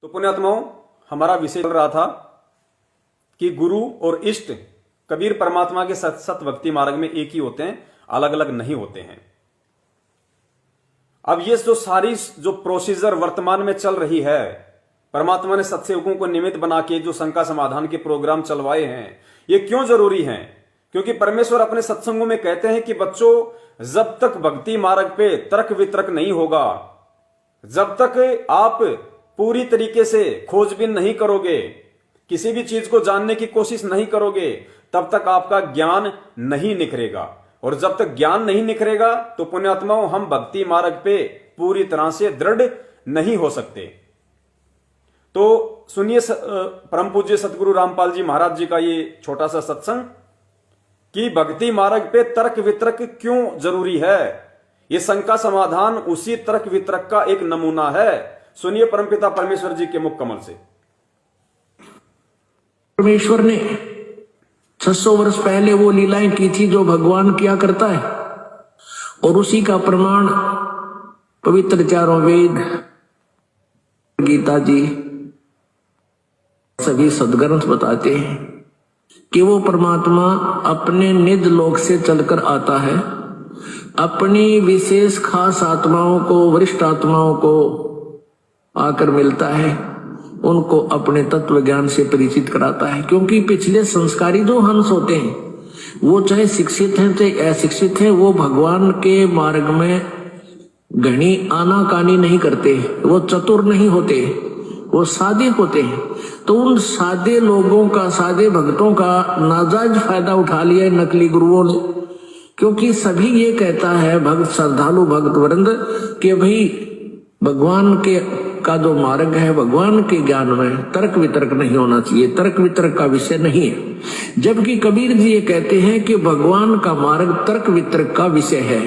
तो पुण्यात्माओं, हमारा विषय चल रहा था कि गुरु और इष्ट कबीर परमात्मा के सत भक्ति मार्ग में एक ही होते हैं, अलग अलग नहीं होते हैं। अब ये जो सारी जो प्रोसीजर वर्तमान में चल रही है, परमात्मा ने सत्सेवकों को निमित्त बना के जो शंका समाधान के प्रोग्राम चलवाए हैं, ये क्यों जरूरी हैं? क्योंकि परमेश्वर अपने सत्संगों में कहते हैं कि बच्चों, जब तक भक्ति मार्ग पे तर्क वितर्क नहीं होगा, जब तक आप पूरी तरीके से खोजबीन नहीं करोगे, किसी भी चीज को जानने की कोशिश नहीं करोगे, तब तक आपका ज्ञान नहीं निखरेगा। और जब तक ज्ञान नहीं निखरेगा तो पुण्यात्माओं, हम भक्ति मार्ग पे पूरी तरह से दृढ़ नहीं हो सकते। तो सुनिए परम पूज्य सतगुरु रामपाल जी महाराज जी का ये छोटा सा सत्संग कि भक्ति मार्ग पे तर्क वितर्क क्यों जरूरी है। ये शंका समाधान उसी तर्क वितर्क का एक नमूना है। सुनिए परमपिता परमेश्वर जी के मुख कमल से। परमेश्वर ने 600 वर्ष पहले वो लीलाएं की थी जो भगवान किया करता है, और उसी का प्रमाण पवित्र चारों वेद, गीता जी, सभी सदग्रंथ बताते हैं कि वो परमात्मा अपने निज लोक से चलकर आता है, अपनी विशेष खास आत्माओं को, वरिष्ठ आत्माओं को आकर मिलता है, उनको अपने तत्व ज्ञान से परिचित कराता है। क्योंकि पिछले संस्कारी जो हंस होते हैं, वो चाहे शिक्षित हैं चाहे अशिक्षित हैं, वो भगवान के मार्ग में घनी आनाकानी नहीं करते, वो चतुर नहीं होते, वो सादे होते हैं। तो उन सादे लोगों का, सादे भक्तों का नाजायज फायदा उठा लिया नकली गुरुओं ने। क्योंकि सभी ये कहता है भक्त, श्रद्धालु भक्त वृंद, कि भाई भगवान के का जो मार्ग है, भगवान के ज्ञान में तर्क वितर्क नहीं होना चाहिए, तर्क वितर्क का विषय नहीं है। जबकि कबीर जी ये कहते हैं कि भगवान का मार्ग तर्क वितर्क का विषय है।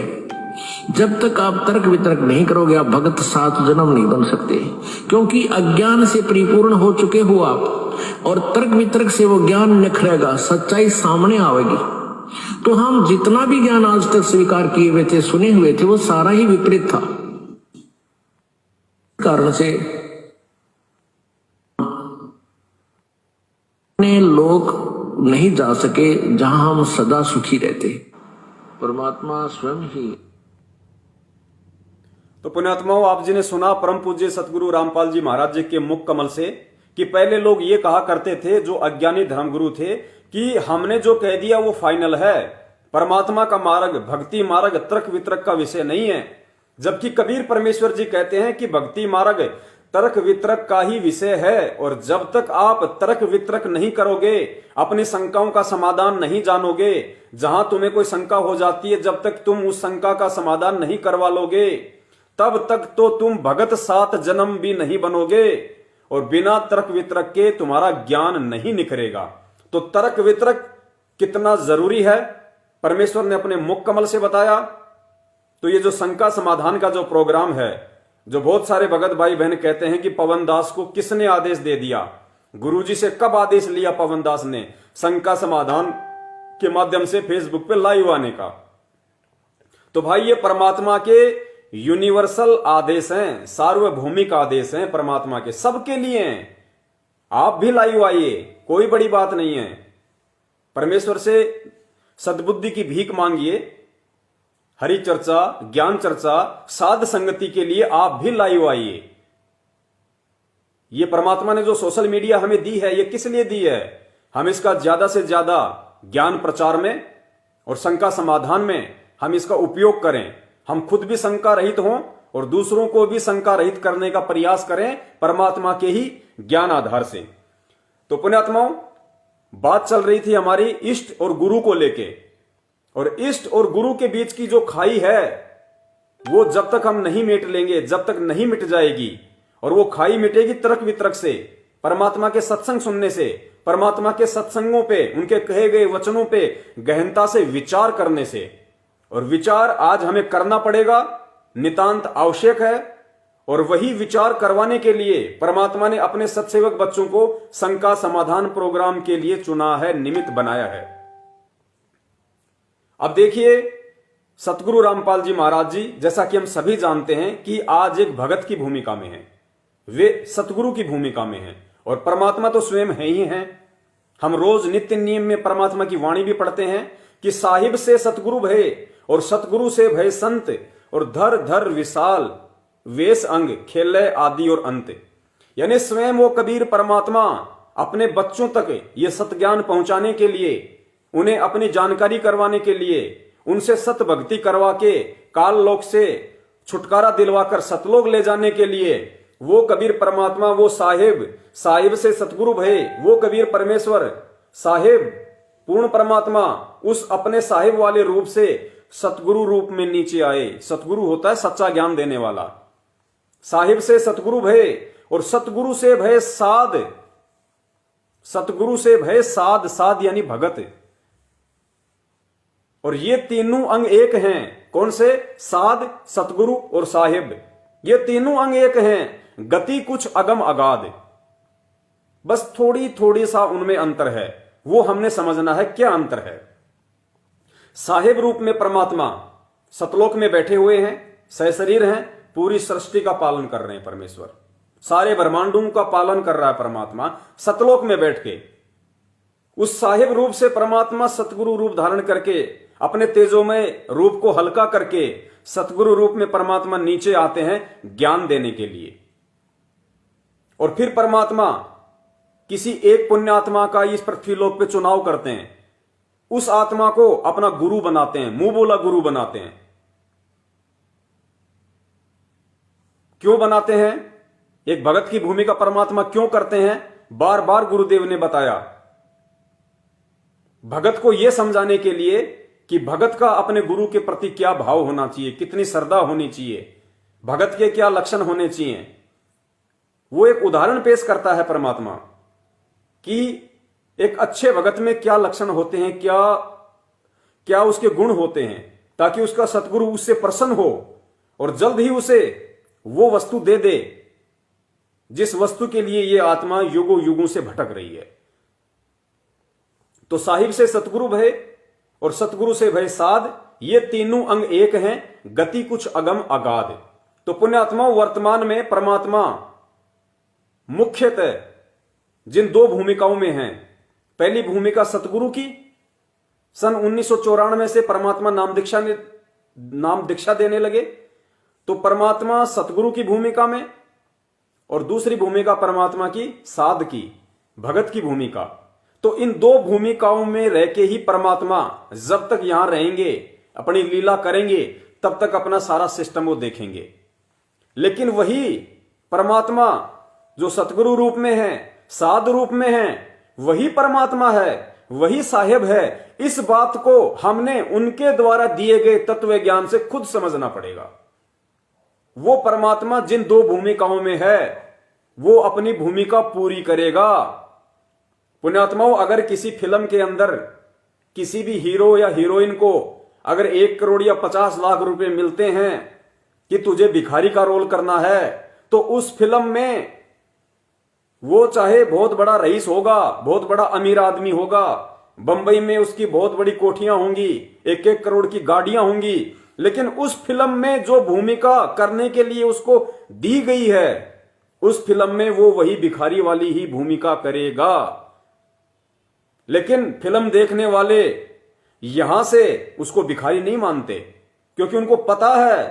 जब तक आप तर्क वितर्क नहीं करोगे, आप भगत 7 जन्म नहीं बन सकते। क्योंकि अज्ञान से परिपूर्ण हो चुके हो आप, और तर्क वितर्क से वो ज्ञान निखरेगा, सच्चाई सामने आएगी। तो हम जितना भी ज्ञान आज तक स्वीकार किए हुए थे, सुने हुए थे, वो सारा ही विपरीत था। कारण से लोग नहीं जा सके जहां हम सदा सुखी रहते। परमात्मा स्वयं ही। तो पुण्यात्माओं, आप जी ने सुना परम पूज्य सतगुरु रामपाल जी महाराज जी के मुख कमल से कि पहले लोग ये कहा करते थे, जो अज्ञानी धर्मगुरु थे, कि हमने जो कह दिया वो फाइनल है, परमात्मा का मार्ग, भक्ति मार्ग तर्क वितर्क का विषय नहीं है। जबकि कबीर परमेश्वर जी कहते हैं कि भक्ति मार्ग तर्क वितर्क का ही विषय है। और जब तक आप तर्क वितर्क नहीं करोगे, अपनी शंकाओं का समाधान नहीं जानोगे, जहां तुम्हें कोई शंका हो जाती है, जब तक तुम उस शंका का समाधान नहीं करवा लोगे, तब तक तो तुम भगत 7 जन्म भी नहीं बनोगे, और बिना तर्क वितर्क के तुम्हारा ज्ञान नहीं निखरेगा। तो तर्क वितर्क कितना जरूरी है, परमेश्वर ने अपने मुख कमल से बताया। तो ये जो शंका समाधान का जो प्रोग्राम है, जो बहुत सारे भगत भाई बहन कहते हैं कि पवन दास को किसने आदेश दे दिया, गुरुजी से कब आदेश लिया पवन दास ने शंका समाधान के माध्यम से फेसबुक पे लाइव आने का। तो भाई, ये परमात्मा के यूनिवर्सल आदेश हैं, सार्वभौमिक आदेश हैं, परमात्मा के सबके लिए हैं। आप भी लाइव आइए, कोई बड़ी बात नहीं है। परमेश्वर से सद्बुद्धि की भीख मांगिए, हरि चर्चा, ज्ञान चर्चा, साध संगति के लिए आप भी लाइव आइए। ये परमात्मा ने जो सोशल मीडिया हमें दी है, ये किस लिए दी है? हम इसका ज्यादा से ज्यादा ज्ञान प्रचार में और शंका समाधान में हम इसका उपयोग करें। हम खुद भी शंका रहित हों और दूसरों को भी शंका रहित करने का प्रयास करें, परमात्मा के ही ज्ञान आधार से। तो पुण्यात्माओं, बात चल रही थी हमारी इष्ट और गुरु को लेके, और इष्ट और गुरु के बीच की जो खाई है, वो जब तक हम नहीं मिट लेंगे, जब तक नहीं मिट जाएगी। और वो खाई मिटेगी तर्क वितर्क से, परमात्मा के सत्संग सुनने से, परमात्मा के सत्संगों पे, उनके कहे गए वचनों पे गहनता से विचार करने से। और विचार आज हमें करना पड़ेगा, नितांत आवश्यक है। और वही विचार करवाने के लिए परमात्मा ने अपने सत्सेवक बच्चों को शंका समाधान प्रोग्राम के लिए चुना है, निमित्त बनाया है। अब देखिए, सतगुरु रामपाल जी महाराज जी, जैसा कि हम सभी जानते हैं, कि आज एक भगत की भूमिका में है, वे सतगुरु की भूमिका में हैं और परमात्मा तो स्वयं है ही हैं। हम रोज नित्य नियम में परमात्मा की वाणी भी पढ़ते हैं कि साहिब से सतगुरु भय और सतगुरु से भय संत और धर धर विशाल वेश अंग खेले आदि और अंत। यानी स्वयं वो कबीर परमात्मा अपने बच्चों तक ये सतज्ञान पहुंचाने के लिए, उन्हें अपनी जानकारी करवाने के लिए, उनसे सत भक्ति करवा के काल लोक से छुटकारा दिलवाकर सतलोक ले जाने के लिए वो कबीर परमात्मा, वो साहिब से सतगुरु भय, वो कबीर परमेश्वर साहिब पूर्ण परमात्मा उस अपने साहिब वाले रूप से सतगुरु रूप में नीचे आए। सतगुरु होता है सच्चा ज्ञान देने वाला। साहिब से सतगुरु भय और सतगुरु से भय साध, सतगुरु से भय साध, साध यानी भगत। और ये तीनों अंग एक हैं। कौन से? साध, सतगुरु और साहिब। ये तीनों अंग एक हैं। गति कुछ अगम अगाध, बस थोड़ी थोड़ी सा उनमें अंतर है, वो हमने समझना है क्या अंतर है। साहिब रूप में परमात्मा सतलोक में बैठे हुए हैं, सहशरीर हैं, पूरी सृष्टि का पालन कर रहे हैं परमेश्वर, सारे ब्रह्मांडों का पालन कर रहा है परमात्मा सतलोक में बैठ के। उस साहिब रूप से परमात्मा सतगुरु रूप धारण करके अपने तेजोमय रूप को हल्का करके सतगुरु रूप में परमात्मा नीचे आते हैं ज्ञान देने के लिए। और फिर परमात्मा किसी एक पुण्य आत्मा का इस पृथ्वी लोक पे चुनाव करते हैं, उस आत्मा को अपना गुरु बनाते हैं, मुंह बोला गुरु बनाते हैं। क्यों बनाते हैं? एक भगत की भूमिका परमात्मा क्यों करते हैं? बार बार गुरुदेव ने बताया, भगत को यह समझाने के लिए कि भगत का अपने गुरु के प्रति क्या भाव होना चाहिए, कितनी श्रद्धा होनी चाहिए, भगत के क्या लक्षण होने चाहिए। वो एक उदाहरण पेश करता है परमात्मा कि एक अच्छे भगत में क्या लक्षण होते हैं, क्या उसके गुण होते हैं, ताकि उसका सतगुरु उससे प्रसन्न हो और जल्द ही उसे वो वस्तु दे दे जिस वस्तु के लिए ये आत्मा युगों युगों से भटक रही है। तो साहिब से सतगुरु भय और सतगुरु से भय साध, ये तीनों अंग एक हैं। गति कुछ अगम अगाध। तो पुण्यात्मा वर्तमान में परमात्मा मुख्यतः जिन दो भूमिकाओं में हैं, पहली भूमिका सतगुरु की, सन 1994 से परमात्मा नाम दीक्षा देने लगे, तो परमात्मा सतगुरु की भूमिका में, और दूसरी भूमिका परमात्मा की साध की, भगत की भूमिका। तो इन दो भूमिकाओं में रह के ही परमात्मा जब तक यहां रहेंगे, अपनी लीला करेंगे, तब तक अपना सारा सिस्टम वो देखेंगे। लेकिन वही परमात्मा जो सतगुरु रूप में है, साध रूप में है, वही परमात्मा है, वही साहिब है। इस बात को हमने उनके द्वारा दिए गए तत्व ज्ञान से खुद समझना पड़ेगा। वो परमात्मा जिन दो भूमिकाओं में है, वो अपनी भूमिका पूरी करेगा। पुण्यात्माओं, अगर किसी फिल्म के अंदर किसी भी हीरो या हीरोइन को अगर 1 करोड़ या 50 लाख रुपए मिलते हैं कि तुझे भिखारी का रोल करना है, तो उस फिल्म में वो चाहे बहुत बड़ा रईस होगा, बहुत बड़ा अमीर आदमी होगा, बंबई में उसकी बहुत बड़ी कोठियां होंगी, 1-1 करोड़ की गाड़ियां होंगी, लेकिन उस फिल्म में जो भूमिका करने के लिए उसको दी गई है, उस फिल्म में वो वही भिखारी वाली ही भूमिका करेगा। लेकिन फिल्म देखने वाले यहां से उसको भिखारी नहीं मानते, क्योंकि उनको पता है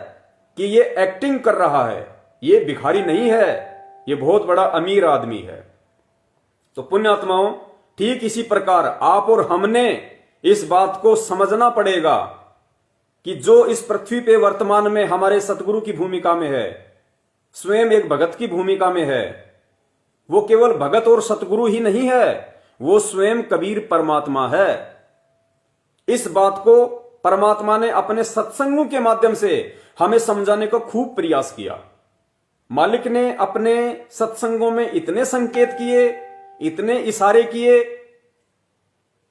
कि ये एक्टिंग कर रहा है, ये भिखारी नहीं है, ये बहुत बड़ा अमीर आदमी है। तो पुण्यात्माओं, ठीक इसी प्रकार आप और हमने इस बात को समझना पड़ेगा कि जो इस पृथ्वी पे वर्तमान में हमारे सतगुरु की भूमिका में है, स्वयं एक भगत की भूमिका में है, वो केवल भगत और सतगुरु ही नहीं है, वो स्वयं कबीर परमात्मा है। इस बात को परमात्मा ने अपने सत्संगों के माध्यम से हमें समझाने का खूब प्रयास किया। मालिक ने अपने सत्संगों में इतने संकेत किए, इतने इशारे किए,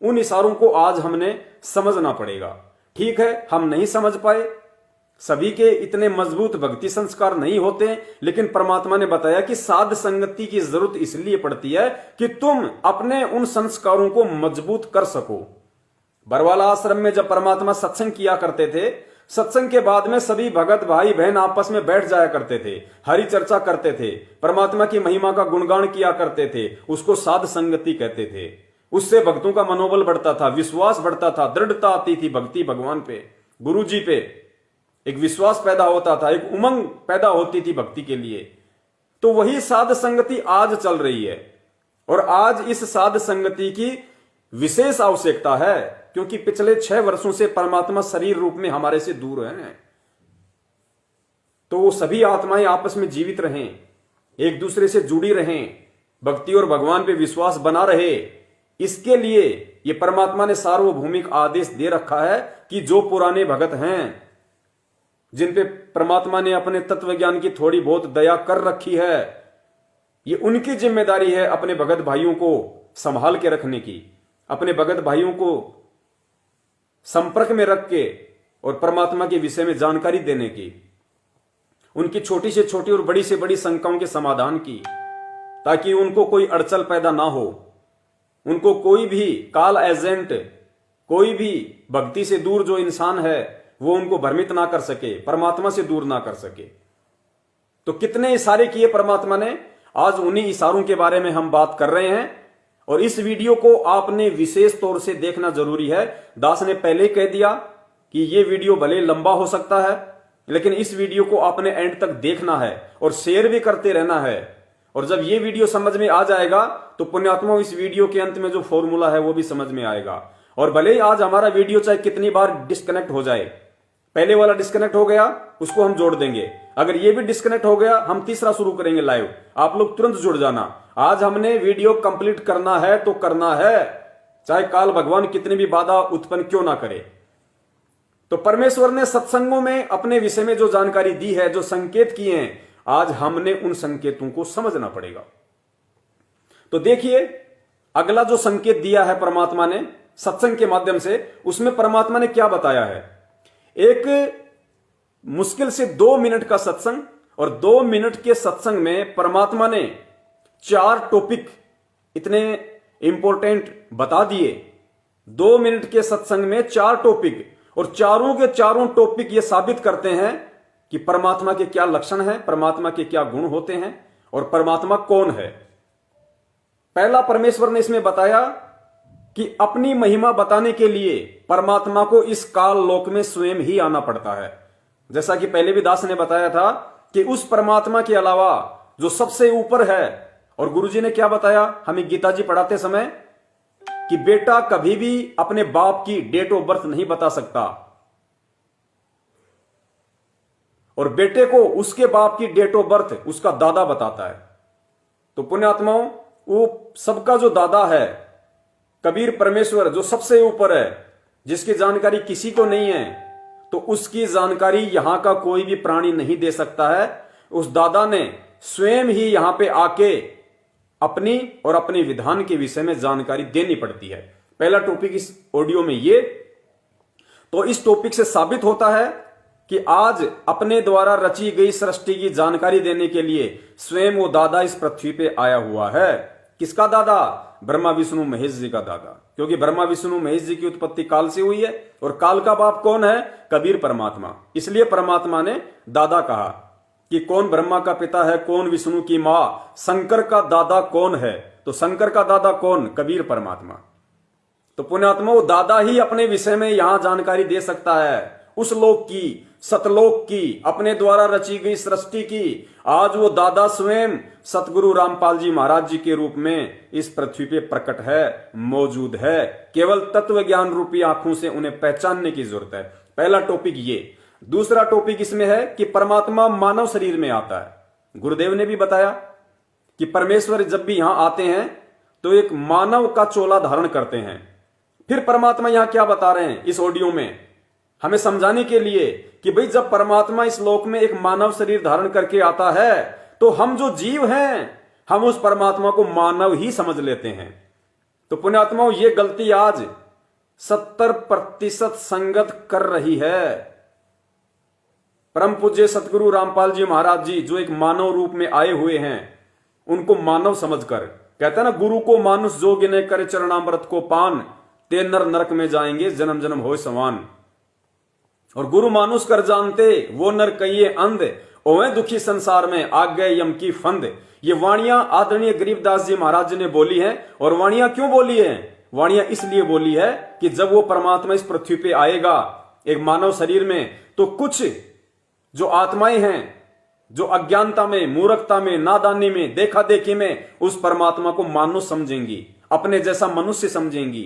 उन इशारों को आज हमने समझना पड़ेगा। ठीक है, हम नहीं समझ पाए, सभी के इतने मजबूत भक्ति संस्कार नहीं होते, लेकिन परमात्मा ने बताया कि साध संगति की जरूरत इसलिए पड़ती है कि तुम अपने उन संस्कारों को मजबूत कर सको। बरवाला आश्रम में जब परमात्मा सत्संग किया करते थे, सत्संग के बाद में सभी भगत भाई बहन आपस में बैठ जाया करते थे, हरि चर्चा करते थे, परमात्मा की महिमा का गुणगान किया करते थे। उसको साध संगति कहते थे। उससे भक्तों का मनोबल बढ़ता था, विश्वास बढ़ता था, दृढ़ता आती थी भक्ति भगवान पे, गुरु जी पे। एक विश्वास पैदा होता था, एक उमंग पैदा होती थी भक्ति के लिए। तो वही साध संगति आज चल रही है और आज इस साध संगति की विशेष आवश्यकता है, क्योंकि पिछले 6 वर्षों से परमात्मा शरीर रूप में हमारे से दूर हैं। तो वो सभी आत्माएं आपस में जीवित रहें, एक दूसरे से जुड़ी रहें, भक्ति और भगवान पे विश्वास बना रहे। इसके लिए ये परमात्मा ने सार्वभौमिक आदेश दे रखा है कि जो पुराने भगत हैं, जिन पे परमात्मा ने अपने तत्व ज्ञान की थोड़ी बहुत दया कर रखी है, ये उनकी जिम्मेदारी है अपने भगत भाइयों को संभाल के रखने की, अपने भगत भाइयों को संपर्क में रख के और परमात्मा के विषय में जानकारी देने की, उनकी छोटी से छोटी और बड़ी से बड़ी शंकाओं के समाधान की, ताकि उनको कोई अड़चन पैदा ना हो, उनको कोई भी काल एजेंट, कोई भी भक्ति से दूर जो इंसान है वो उनको भ्रमित ना कर सके, परमात्मा से दूर ना कर सके। तो कितने इशारे किए परमात्मा ने, आज उन्हीं इशारों के बारे में हम बात कर रहे हैं। और इस वीडियो को आपने विशेष तौर से देखना जरूरी है। दास ने पहले ही कह दिया कि ये वीडियो भले लंबा हो सकता है, लेकिन इस वीडियो को आपने एंड तक देखना है और शेयर भी करते रहना है। और जब ये वीडियो समझ में आ जाएगा तो पुण्यात्मा इस वीडियो के अंत में जो फॉर्मूला है वो भी समझ में आएगा। और भले ही आज हमारा वीडियो चाहे कितनी बार डिस्कनेक्ट हो जाए, पहले वाला डिस्कनेक्ट हो गया उसको हम जोड़ देंगे, अगर ये भी डिस्कनेक्ट हो गया हम तीसरा शुरू करेंगे लाइव, आप लोग तुरंत जुड़ जाना। आज हमने वीडियो कंप्लीट करना है तो करना है, चाहे काल भगवान कितनी भी बाधा उत्पन्न क्यों ना करे। तो परमेश्वर ने सत्संगों में अपने विषय में जो जानकारी दी है, जो संकेत किए हैं, आज हमने उन संकेतों को समझना पड़ेगा। तो देखिए अगला जो संकेत दिया है परमात्मा ने सत्संग के माध्यम से, उसमें परमात्मा ने क्या बताया है। एक मुश्किल से 2 मिनट का सत्संग, और 2 मिनट के सत्संग में परमात्मा ने 4 टॉपिक इतने इंपॉर्टेंट बता दिए। 2 मिनट के सत्संग में 4 टॉपिक, और चारों के चारों टॉपिक ये साबित करते हैं कि परमात्मा के क्या लक्षण हैं, परमात्मा के क्या गुण होते हैं और परमात्मा कौन है। पहला परमेश्वर ने इसमें बताया कि अपनी महिमा बताने के लिए परमात्मा को इस काल लोक में स्वयं ही आना पड़ता है। जैसा कि पहले भी दास ने बताया था कि उस परमात्मा के अलावा जो सबसे ऊपर है, और गुरुजी ने क्या बताया हमें गीता जी पढ़ाते समय, कि बेटा कभी भी अपने बाप की डेट ऑफ बर्थ नहीं बता सकता, और बेटे को उसके बाप की डेट ऑफ बर्थ उसका दादा बताता है। तो पुण्यात्माओं, वो सबका जो दादा है कबीर परमेश्वर, जो सबसे ऊपर है, जिसकी जानकारी किसी को नहीं है, तो उसकी जानकारी यहां का कोई भी प्राणी नहीं दे सकता है। उस दादा ने स्वयं ही यहां पे आके अपनी और अपने विधान के विषय में जानकारी देनी पड़ती है। पहला टॉपिक इस ऑडियो में ये। तो इस टॉपिक से साबित होता है कि आज अपने द्वारा रची गई सृष्टि की जानकारी देने के लिए स्वयं वो दादा इस पृथ्वी पे आया हुआ है। किसका दादा? ब्रह्मा विष्णु महेश जी का दादा, क्योंकि ब्रह्मा विष्णु महेश जी की उत्पत्ति काल से हुई है, और काल का बाप कौन है? कबीर परमात्मा। इसलिए परमात्मा ने दादा कहा कि कौन ब्रह्मा का पिता है, कौन विष्णु की मां, शंकर का दादा कौन है? तो शंकर का दादा कौन? कबीर परमात्मा। तो पुण्यात्मा, वो दादा ही अपने विषय में यहां जानकारी दे सकता है, उस लोक की, सतलोक की, अपने द्वारा रची गई सृष्टि की। आज वो दादा स्वयं सतगुरु रामपाल जी महाराज जी के रूप में इस पृथ्वी पे प्रकट है, मौजूद है। केवल तत्व ज्ञान रूपी आंखों से उन्हें पहचानने की जरूरत है। पहला टॉपिक ये। दूसरा टॉपिक इसमें है कि परमात्मा मानव शरीर में आता है। गुरुदेव ने भी बताया कि परमेश्वर जब भी यहां आते हैं तो एक मानव का चोला धारण करते हैं। फिर परमात्मा यहां क्या बता रहे हैं इस ऑडियो में, हमें समझाने के लिए कि भाई जब परमात्मा इस लोक में एक मानव शरीर धारण करके आता है तो हम जो जीव हैं हम उस परमात्मा को मानव ही समझ लेते हैं। तो पुण्यात्माओं, ये गलती आज 70% संगत कर रही है। परम पूज्य सतगुरु रामपाल जी महाराज जी जो एक मानव रूप में आए हुए हैं, उनको मानव समझकर, कहते हैं ना, गुरु को मानुष जोगी ने करे चरणामृत को पान, ते नर नरक में जाएंगे जन्म जन्म होए समान। और गुरु मानुष कर जानते वो नर कहिए अंध, ओए दुखी संसार में आ गए यम की फंद। ये वाणियां आदरणीय गरीबदास जी महाराज जी ने बोली हैं। और वाणियां क्यों बोली हैं? वाणियां इसलिए बोली है कि जब वो परमात्मा इस पृथ्वी पे आएगा एक मानव शरीर में, तो कुछ जो आत्माएं हैं जो अज्ञानता में, मूर्खता में, नादानी में, देखा देखी में उस परमात्मा को मानुष समझेंगी, अपने जैसा मनुष्य समझेंगी।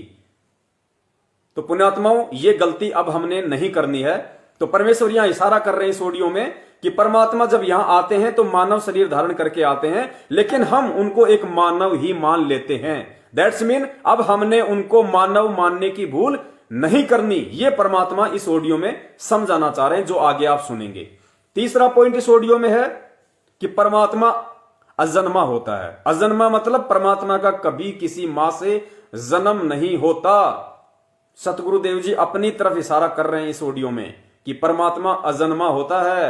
तो पुण्यात्माओं, ये गलती अब हमने नहीं करनी है। तो परमेश्वर यहां इशारा कर रहे हैं इस ऑडियो में कि परमात्मा जब यहां आते हैं तो मानव शरीर धारण करके आते हैं, लेकिन हम उनको एक मानव ही मान लेते हैं। दैट्स मीन अब हमने उनको मानव मानने की भूल नहीं करनी। ये परमात्मा इस ऑडियो में समझाना चाह रहे हैं, जो आगे आप सुनेंगे। तीसरा पॉइंट इस ऑडियो में है कि परमात्मा अजन्मा होता है। अजन्मा मतलब परमात्मा का कभी किसी मां से जन्म नहीं होता। सतगुरुदेव जी अपनी तरफ इशारा कर रहे हैं इस ऑडियो में कि परमात्मा अजन्मा होता है,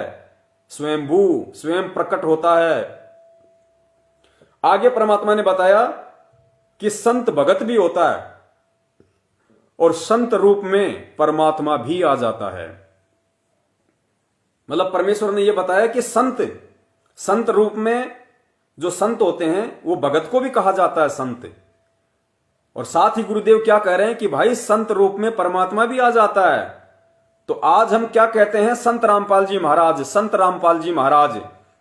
स्वयंभू, स्वयं प्रकट होता है। आगे परमात्मा ने बताया कि संत भगत भी होता है और संत रूप में परमात्मा भी आ जाता है। मतलब परमेश्वर ने यह बताया कि संत रूप में जो संत होते हैं वो भगत को भी कहा जाता है संत। और साथ ही गुरुदेव क्या कह रहे हैं कि भाई संत रूप में परमात्मा भी आ जाता है। तो आज हम क्या कहते हैं? संत रामपाल जी महाराज, संत रामपाल जी महाराज।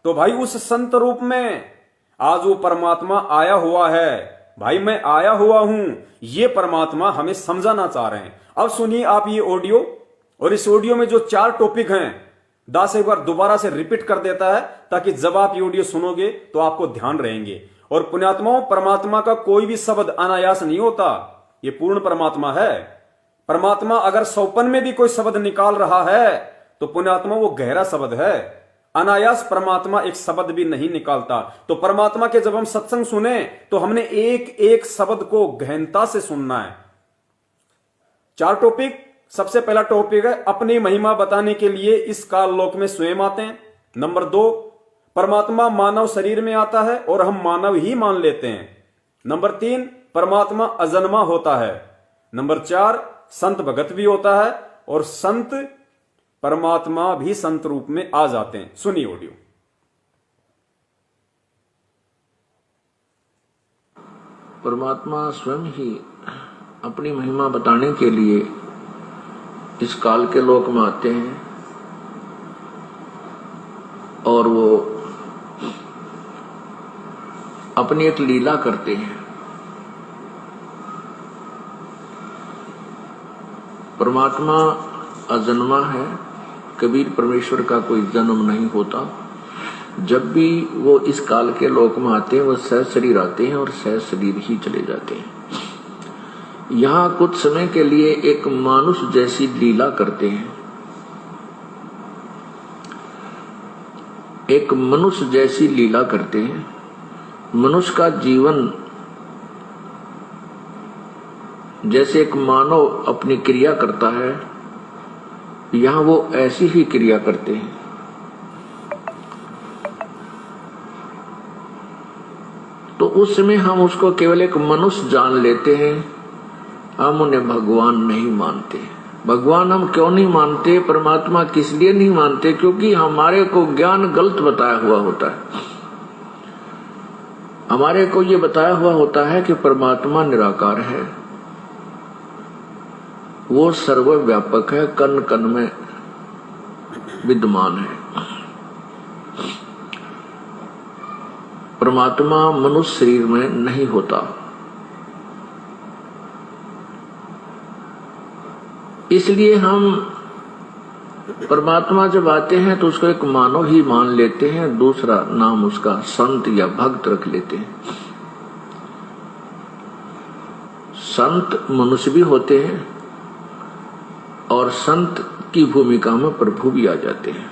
तो भाई उस संत रूप में आज वो परमात्मा आया हुआ है। भाई मैं आया हुआ हूं, ये परमात्मा हमें समझाना चाह रहे हैं। अब सुनिए आप ये ऑडियो, और इस ऑडियो में जो 4 टॉपिक हैं दास एक बार दोबारा से रिपीट कर देता है, ताकि जब आप ये ऑडियो सुनोगे तो आपको ध्यान रहेंगे। और पुण्यात्माओं, परमात्मा का कोई भी शब्द अनायास नहीं होता, ये पूर्ण परमात्मा है। परमात्मा अगर सौपन में भी कोई शब्द निकाल रहा है तो पुण्यात्मा वो गहरा शब्द है। अनायास परमात्मा एक शब्द भी नहीं निकालता। तो परमात्मा के जब हम सत्संग सुने तो हमने एक एक शब्द को गहनता से सुनना है। 4 टॉपिक। सबसे पहला टॉपिक है अपनी महिमा बताने के लिए इस काल लोक में स्वयं आते हैं। नंबर 2, परमात्मा मानव शरीर में आता है और हम मानव ही मान लेते हैं। नंबर 3, परमात्मा अजन्मा होता है। नंबर 4, संत भगत भी होता है और संत परमात्मा भी संत रूप में आ जाते हैं। सुनिए ऑडियो। परमात्मा स्वयं ही अपनी महिमा बताने के लिए इस काल के लोक में आते हैं और वो अपनी एक लीला करते हैं। परमात्मा अजन्मा है, कबीर परमेश्वर का कोई जन्म नहीं होता। जब भी वो इस काल के लोक में आते हैं वो सहज शरीर आते हैं और सहज शरीर ही चले जाते हैं। यहाँ कुछ समय के लिए एक मानुष जैसी लीला करते हैं, एक मनुष्य जैसी लीला करते हैं। मनुष्य का जीवन जैसे एक मानव अपनी क्रिया करता है, यहाँ वो ऐसी ही क्रिया करते हैं। तो उस समय हम उसको केवल एक मनुष्य जान लेते हैं, हम उन्हें भगवान नहीं मानते। भगवान हम क्यों नहीं मानते, परमात्मा किस लिए नहीं मानते? क्योंकि हमारे को ज्ञान गलत बताया हुआ होता है। हमारे को ये बताया हुआ होता है कि परमात्मा निराकार है, वो सर्वव्यापक है, कण कण में विद्यमान है। परमात्मा मनुष्य शरीर में नहीं होता। इसलिए हम परमात्मा जब आते हैं तो उसको एक मानव ही मान लेते हैं, दूसरा नाम उसका संत या भक्त रख लेते हैं। संत मनुष्य भी होते हैं और संत की भूमिका में प्रभु भी आ जाते हैं।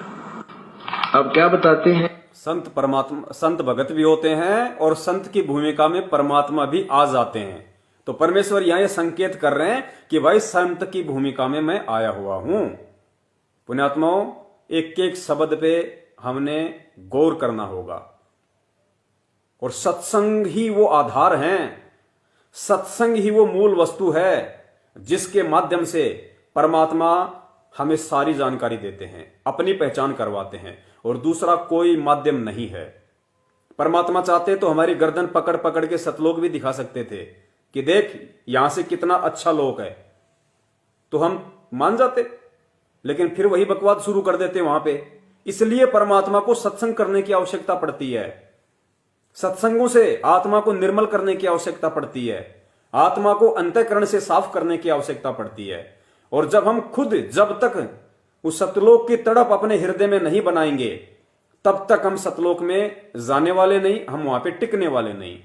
अब क्या बताते हैं? संत भगत भी होते हैं और संत की भूमिका में परमात्मा भी आ जाते हैं। तो परमेश्वर यहां ये संकेत कर रहे हैं कि भाई संत की भूमिका में मैं आया हुआ हूं। पुण्यात्माओं, एक एक शब्द पे हमने गौर करना होगा और सत्संग ही वो आधार है, सत्संग ही वो मूल वस्तु है जिसके माध्यम से परमात्मा हमें सारी जानकारी देते हैं, अपनी पहचान करवाते हैं, और दूसरा कोई माध्यम नहीं है। परमात्मा चाहते तो हमारी गर्दन पकड़ पकड़ के सतलोक भी दिखा सकते थे कि देख यहां से कितना अच्छा लोक है, तो हम मान जाते, लेकिन फिर वही बकवाद शुरू कर देते वहां पे। इसलिए परमात्मा को सत्संग करने की आवश्यकता पड़ती है, सत्संगों से आत्मा को निर्मल करने की आवश्यकता पड़ती है, आत्मा को अंतःकरण से साफ करने की आवश्यकता पड़ती है। और जब हम खुद जब तक उस सतलोक की तड़प अपने हृदय में नहीं बनाएंगे, तब तक हम सतलोक में जाने वाले नहीं, हम वहां पे टिकने वाले नहीं।